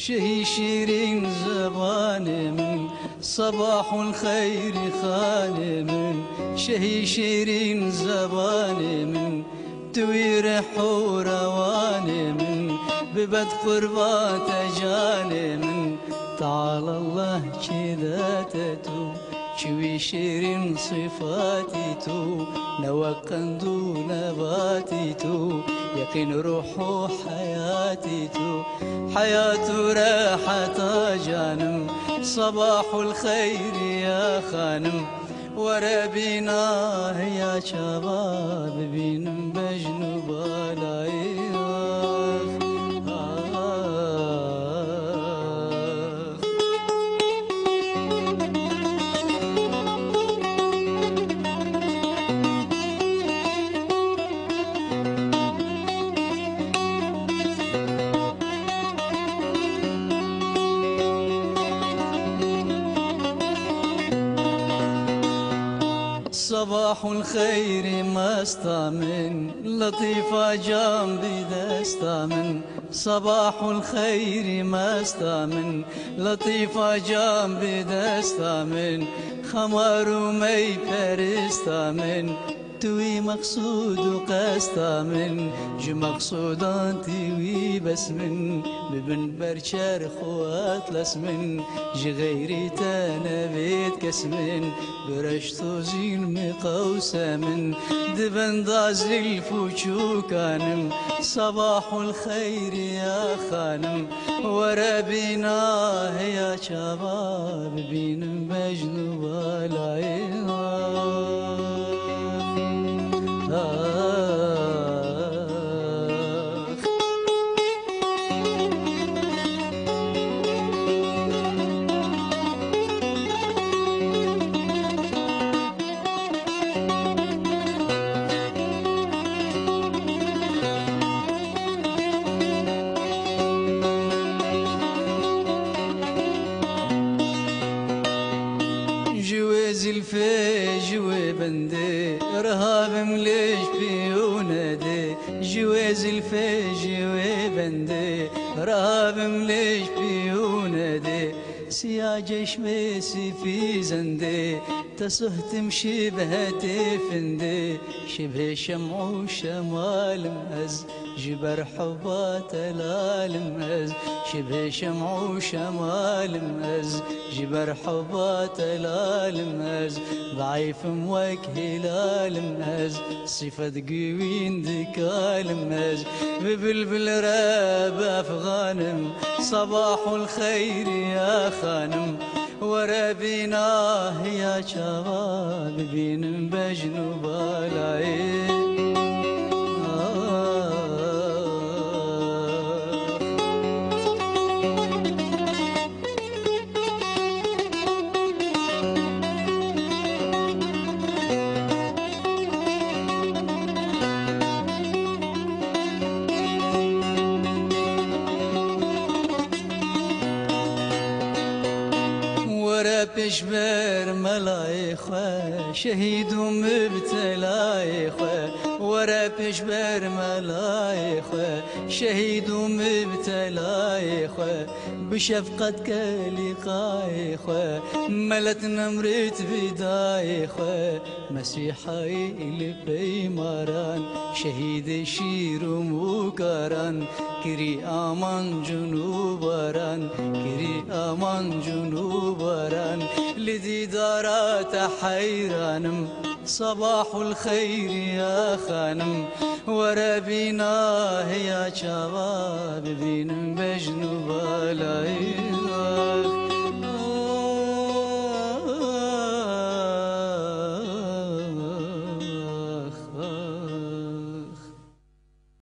شهي شيرين زبان من صباح الخير خان من شهي شيرين زبان من توير حوروان من ببد قربات جان من تعالى الله كذا تتو شوي شيرين صفاتي تو نوقندو نباتي تو يقين روحو حياتي تو حياة راحة جانم صباح الخير يا خانم وربينا يا شباب بينم بجنوب لايخ صباح الخير ما استامن لطيفة جنبي دستامن صباح الخير ما استامن لطيفة جنبي دستامن خمار ومي فرستامن توي مقصود وقستامن جو مقصودانتي وي بس من ببن برشار خوات لسمن جي غيري تنبيت كسمن برشتو زين مقوسة من دبن دازل الفوشو كانم صباح الخير يا خانم وربينا يا شباب بينم بجنوب العين زلفي جوي بندي رهاب مليش بيونادي جوي زلفي جوي بندي رهاب مليش بيونادي سياج شميسي في زندي تسهتم شبه فندي شبه شمع وشمال مهز جبر حبات الالمهز شبه شمع وشمال مهز جبر حبات الالمهز ضعيف موك هلال مهز صفة قوين ذكال مهز ببلبل راب افغانم صباح الخير يا خانم وربينا يا شباب بينم بجنوب العين بشبر ملايخة شهيد ومبتلايخة ورا بشبر ملايخة شهيد ومبتلايخة بشفقتك لقايخة ملت نمرت بدايخة مسيحي اللي بيماران شهيد شير ومكران كري امان جنوبران كري امان جنوبران لذي دارات حيرانم صباح الخير يا خانم وربينا يا شباب بينم بجنوب العين